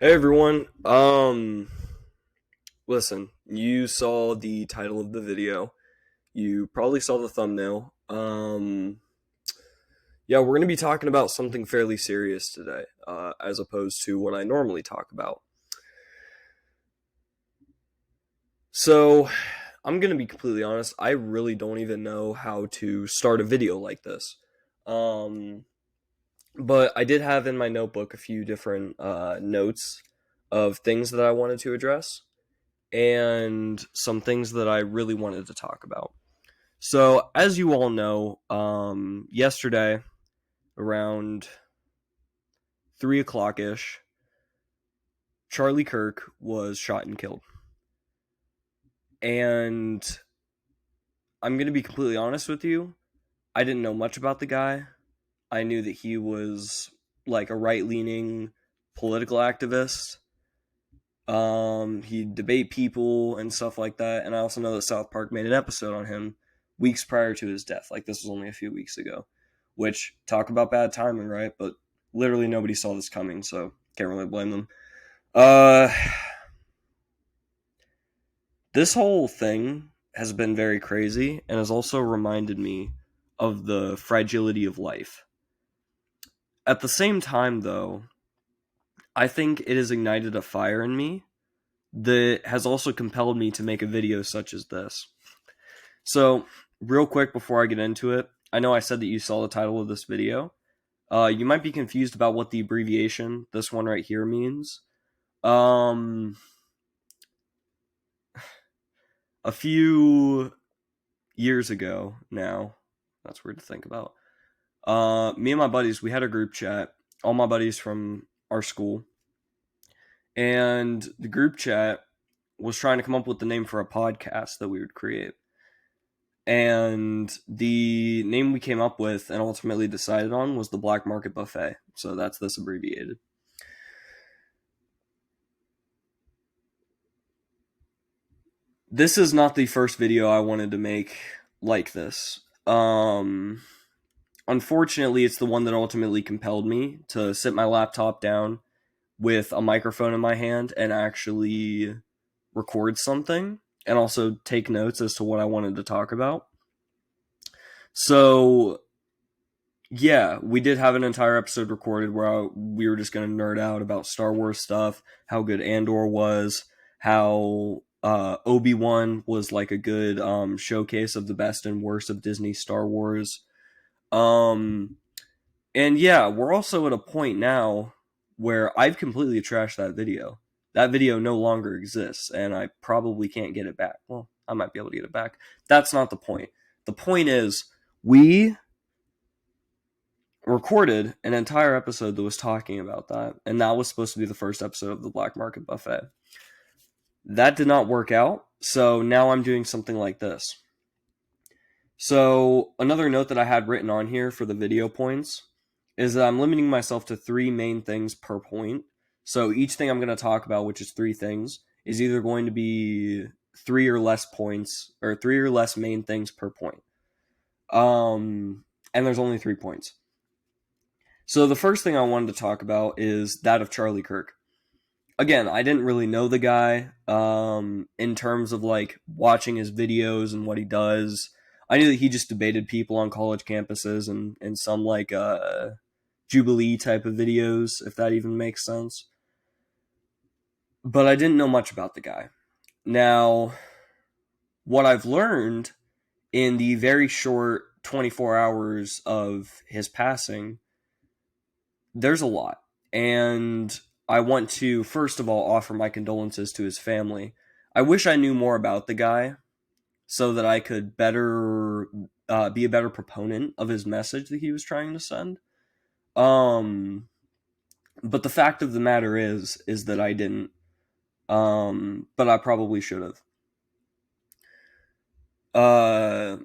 Hey everyone. Listen, you saw the title of the video. You probably saw the thumbnail. Yeah, we're going to be talking about something fairly serious today, as opposed to what I normally talk about. So, I'm going to be completely honest. I really don't even know how to start a video like this. Um, but I did have in my notebook a few different notes of things that I wanted to address, and some things that I really wanted to talk about. So, as you all know, yesterday around 3 o'clock ish, Charlie Kirk was shot and killed. And I'm going to be completely honest with you. I didn't know much about the guy. I knew that he was like a right leaning political activist. He'd debate people and stuff like that. And I also know that South Park made an episode on him weeks prior to his death. Like, this was only a few weeks ago. Which, talk about bad timing, right? But literally nobody saw this coming, so can't really blame them. Uh, this whole thing has been very crazy and has also reminded me of the fragility of life. At the same time, though, I think it has ignited a fire in me that has also compelled me to make a video such as this. So, real quick before I get into it, I know I said that you saw the title of this video. You might be confused about what the abbreviation, this one right here, means. Um, a few years ago now, that's weird to think about. Me and my buddies, we had a group chat, all my buddies from our school, and the group chat was trying to come up with the name for a podcast that we would create. And the name we came up with and ultimately decided on was the Black Market Buffet. So that's this abbreviated. This is not the first video I wanted to make like this. Unfortunately, it's the one that ultimately compelled me to sit my laptop down with a microphone in my hand and actually record something and also take notes as to what I wanted to talk about. So, yeah, we did have an entire episode recorded where we were just going to nerd out about Star Wars stuff, how good Andor was, how Obi-Wan was like a good showcase of the best and worst of Disney Star Wars. Um, and yeah, we're also at a point now where I've completely trashed that video. That video no longer exists, and I probably can't get it back. Well, I might be able to get it back. That's not the point. The point is, we recorded an entire episode that was talking about that, and that was supposed to be the first episode of the Black Market Buffet. That did not work out, so now I'm doing something like this. So, another note that I had written on here for the video points is that I'm limiting myself to 3 main things per point. So, each thing I'm going to talk about, which is 3 things, is either going to be 3 or less points, or 3 or less main things per point. And there's only 3 points. So, the first thing I wanted to talk about is that of Charlie Kirk. Again, I didn't really know the guy in terms of like watching his videos and what he does. I knew that he just debated people on college campuses and some like Jubilee type of videos, if that even makes sense. But I didn't know much about the guy. Now, what I've learned in the very short 24 hours of his passing, there's a lot. And I want to, first of all, offer my condolences to his family. I wish I knew more about the guy so that I could better be a better proponent of his message that he was trying to send. Um, but the fact of the matter is that I didn't. But I probably should have. Uh,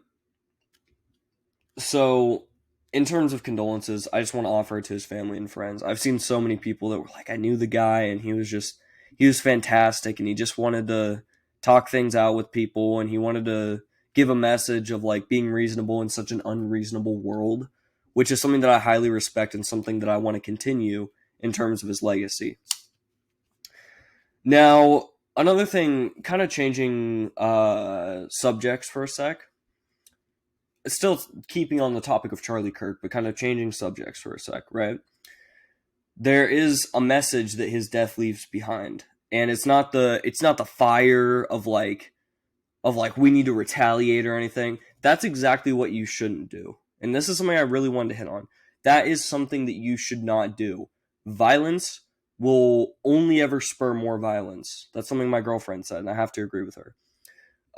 so in terms of condolences, I just want to offer it to his family and friends. I've seen so many people that were like, I knew the guy and he was fantastic and he just wanted to talk things out with people and he wanted to give a message of like being reasonable in such an unreasonable world, which is something that I highly respect and something that I want to continue in terms of his legacy. Now, another thing, kind of changing subjects for a sec. Still keeping on the topic of Charlie Kirk, but kind of changing subjects for a sec, right? There is a message that his death leaves behind, and it's not the fire of like we need to retaliate or anything. That's exactly what you shouldn't do. And this is something I really wanted to hit on. That is something that you should not do. Violence will only ever spur more violence. That's something my girlfriend said, and I have to agree with her.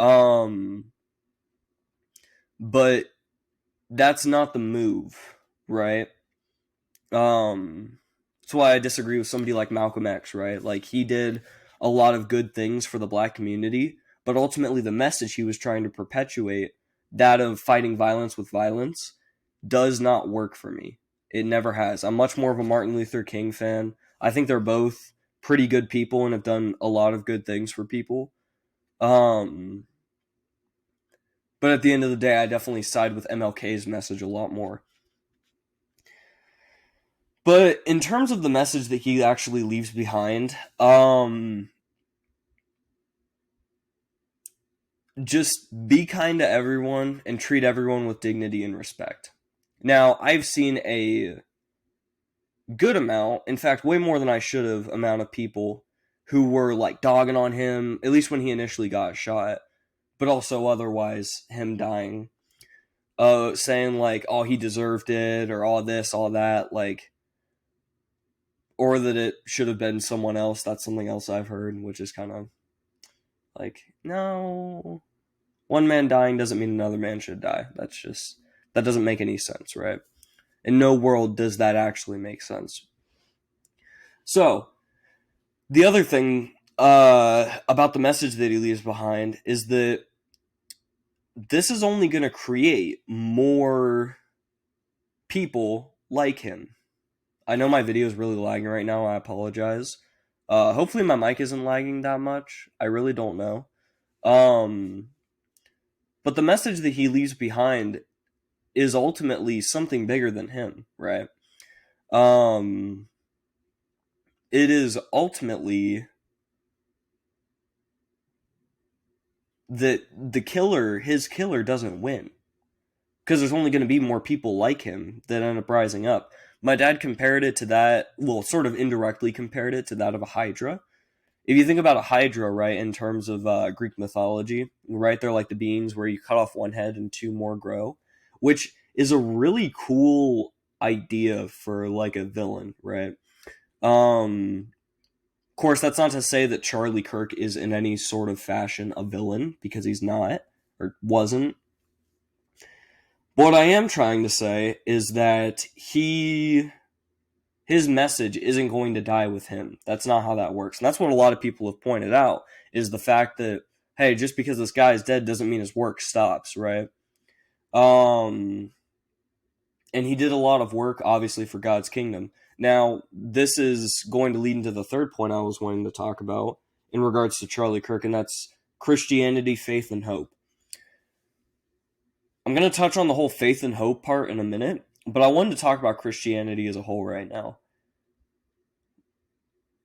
Um, but that's not the move, right? That's why I disagree with somebody like Malcolm X, right? Like he did a lot of good things for the black community, but ultimately the message he was trying to perpetuate, that of fighting violence with violence, does not work for me. It never has. I'm much more of a Martin Luther King fan. I think they're both pretty good people and have done a lot of good things for people. Um, but at the end of the day, I definitely side with MLK's message a lot more. But in terms of the message that he actually leaves behind, just be kind to everyone and treat everyone with dignity and respect. Now, I've seen a good amount, in fact, way more than I should have, amount of people who were like dogging on him, at least when he initially got shot, but also otherwise him dying, saying like, oh, he deserved it, or all this, all that, like, or that it should have been someone else. That's something else I've heard, which is kind of like, no, one man dying doesn't mean another man should die. That doesn't make any sense, right? In no world does that actually make sense. So, the other thing about the message that he leaves behind is that this is only going to create more people like him. I know my video is really lagging right now. I apologize. Hopefully my mic isn't lagging that much. I really don't know. Um, but the message that he leaves behind is ultimately something bigger than him, right? Um, it is ultimately that his killer doesn't win. Because there's only going to be more people like him that end up rising up. My dad compared it to that, well, sort of indirectly compared it to that of a Hydra. If you think about a Hydra, right, in terms of Greek mythology, right, they're like the beings where you cut off one head and two more grow, which is a really cool idea for like a villain, right? Of course, that's not to say that Charlie Kirk is in any sort of fashion a villain, because he's not, or wasn't. What I am trying to say is that his message isn't going to die with him. That's not how that works. And that's what a lot of people have pointed out, is the fact that, hey, just because this guy is dead doesn't mean his work stops, right? Um and he did a lot of work, obviously, for God's kingdom. Now, this is going to lead into the third point I was wanting to talk about in regards to Charlie Kirk, and that's Christianity, faith, and hope. I'm going to touch on the whole faith and hope part in a minute, but I wanted to talk about Christianity as a whole right now.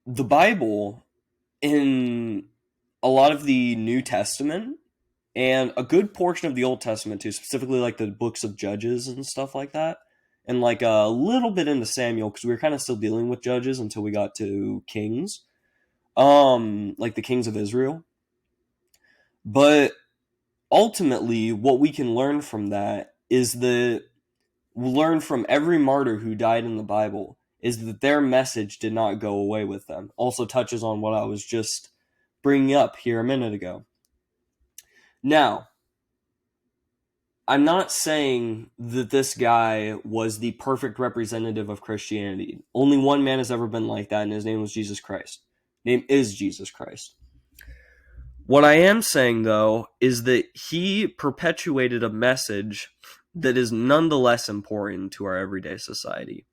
The Bible, in a lot of the New Testament, and a good portion of the Old Testament too, specifically like the books of Judges and stuff like that, and like a little bit into Samuel, because we were kind of still dealing with Judges until we got to Kings, like the kings of Israel. But ultimately, what we can learn from that is that we'll learn from every martyr who died in the Bible is that their message did not go away with them. Also touches on what I was just bringing up here a minute ago. Now, I'm not saying that this guy was the perfect representative of Christianity. Only one man has ever been like that, and his name was Jesus Christ. Name is Jesus Christ. What I am saying, though, is that he perpetuated a message that is nonetheless important to our everyday society.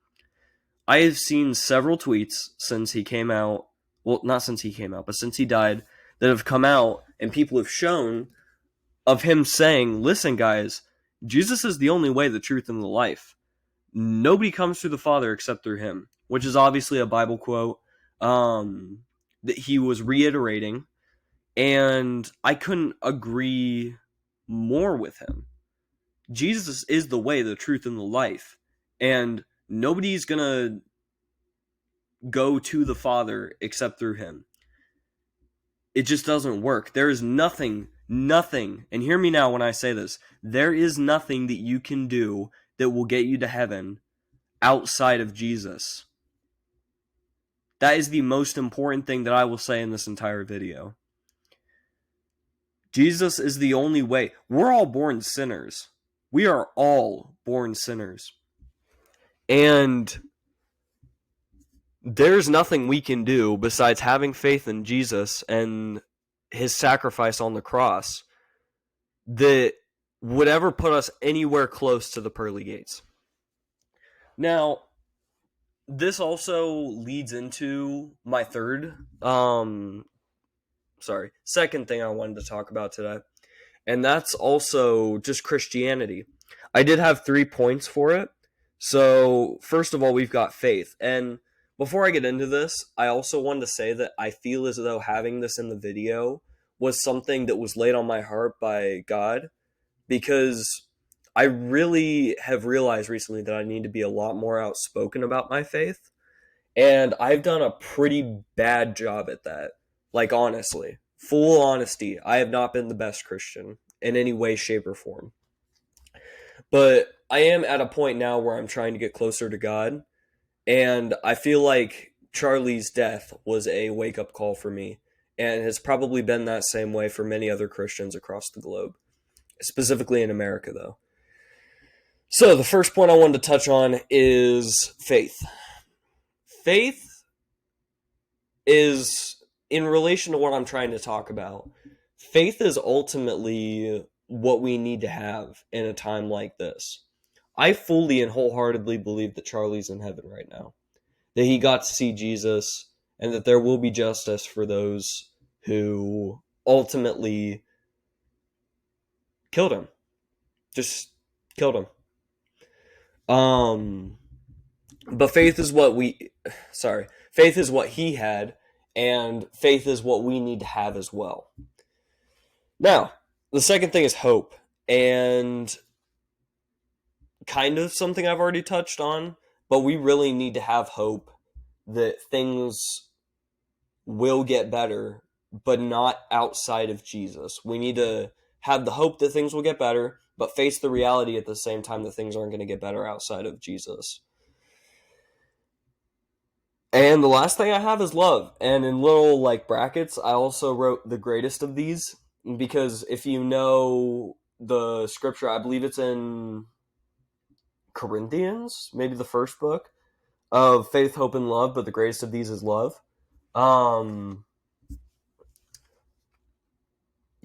I have seen several tweets since he came out, well, not since he came out, but since he died, that have come out, and people have shown of him saying, listen, guys, Jesus is the only way, the truth, and the life. Nobody comes to the Father except through him, which is obviously a Bible quote. that he was reiterating, and I couldn't agree more with him. Jesus is the way, the truth, and the life, and nobody's gonna go to the Father except through him. It just doesn't work. There is nothing, and hear me now when I say this, there is nothing that you can do that will get you to heaven outside of Jesus. That is the most important thing that I will say in this entire video. Jesus is the only way. We're all born sinners. We are all born sinners. And there's nothing we can do besides having faith in Jesus and his sacrifice on the cross that would ever put us anywhere close to the pearly gates. Now, this also leads into my second thing I wanted to talk about today. And that's also just Christianity. I did have 3 points for it. So, first of all, we've got faith. And before I get into this, I also wanted to say that I feel as though having this in the video was something that was laid on my heart by God, because I really have realized recently that I need to be a lot more outspoken about my faith. And I've done a pretty bad job at that. Like, honestly, full honesty, I have not been the best Christian in any way, shape, or form. But I am at a point now where I'm trying to get closer to God. And I feel like Charlie's death was a wake-up call for me. And has probably been that same way for many other Christians across the globe. Specifically in America, though. So, the first point I wanted to touch on is faith. Faith is, in relation to what I'm trying to talk about, faith is ultimately what we need to have in a time like this. I fully and wholeheartedly believe that Charlie's in heaven right now. That he got to see Jesus, and that there will be justice for those who ultimately killed him. Just killed him. But faith is what he had, and faith is what we need to have as well. Now, the second thing is hope, and kind of something I've already touched on, but we really need to have hope that things will get better, but not outside of Jesus. We need to have the hope that things will get better, but face the reality at the same time that things aren't going to get better outside of Jesus. And the last thing I have is love. And in little brackets, I also wrote the greatest of these, because if you know the scripture, I believe it's in Corinthians, maybe the first book, of faith, hope, and love, but the greatest of these is love.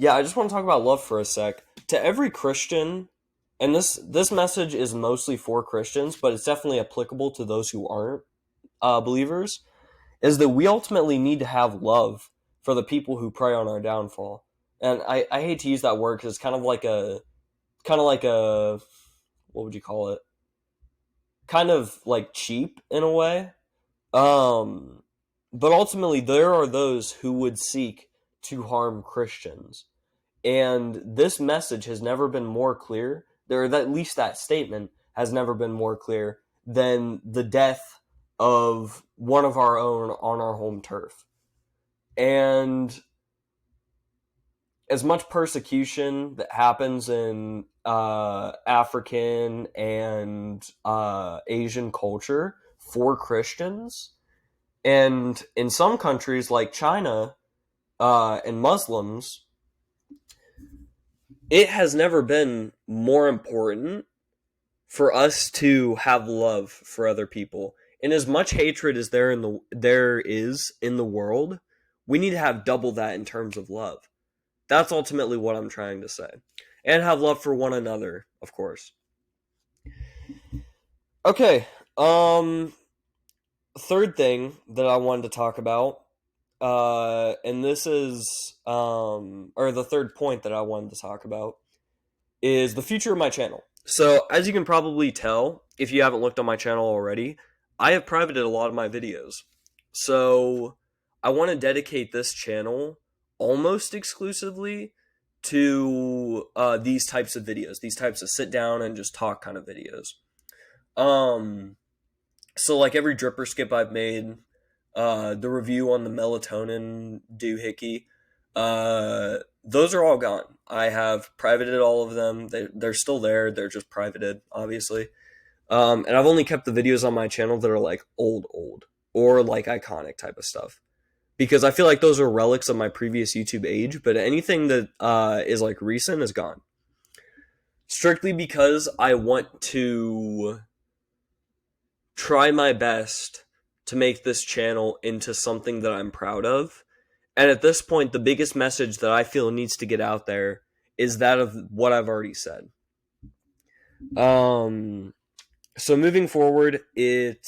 Yeah, I just want to talk about love for a sec. To every Christian, and this message is mostly for Christians, but it's definitely applicable to those who aren't believers, is that we ultimately need to have love for the people who prey on our downfall. And I hate to use that word because it's kind of like a, what would you call it? Kind of like cheap in a way. But ultimately there are those who would seek to harm Christians. And this message has never been more clear, or at least that statement has never been more clear than the death of one of our own on our home turf. And as much persecution that happens in African and Asian culture for Christians, and in some countries like China and Muslims, it has never been more important for us to have love for other people. And as much hatred as there is in the world, we need to have double that in terms of love. That's ultimately what I'm trying to say. And have love for one another, of course. Okay, third thing that I wanted to talk about, and this is, or the third point that I wanted to talk about, is the future of my channel. So, as you can probably tell, if you haven't looked on my channel already, I have privated a lot of my videos. So, I want to dedicate this channel almost exclusively to these types of videos, these types of sit down and just talk kind of videos. Um, so like every dripper skip I've made, the review on the melatonin doohickey, those are all gone. I have privated all of them. They're still there. They're just privated, obviously. And I've only kept the videos on my channel that are like old, or like iconic type of stuff, because I feel like those are relics of my previous YouTube age. But anything that is like recent is gone, strictly because I want to try my best to make this channel into something that I'm proud of. And at this point, the biggest message that I feel needs to get out there is that of what I've already said. So moving forward, it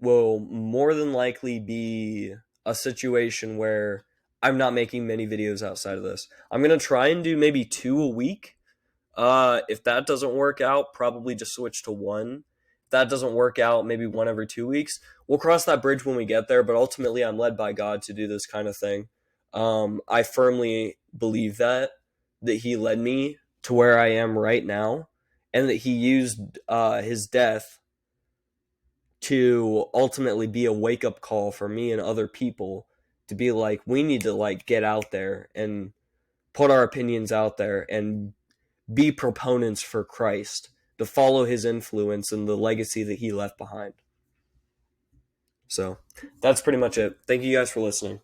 will more than likely be a situation where I'm not making many videos outside of this. I'm going to try and do maybe 2 a week. If that doesn't work out, probably just switch to 1. If that doesn't work out, maybe 1 every 2 weeks. We'll cross that bridge when we get there, but ultimately I'm led by God to do this kind of thing. I firmly believe that he led me to where I am right now, and that he used his death to ultimately be a wake-up call for me and other people to be like, we need to like get out there and put our opinions out there and be proponents for Christ, to follow his influence and the legacy that he left behind. So that's pretty much it. Thank you guys for listening.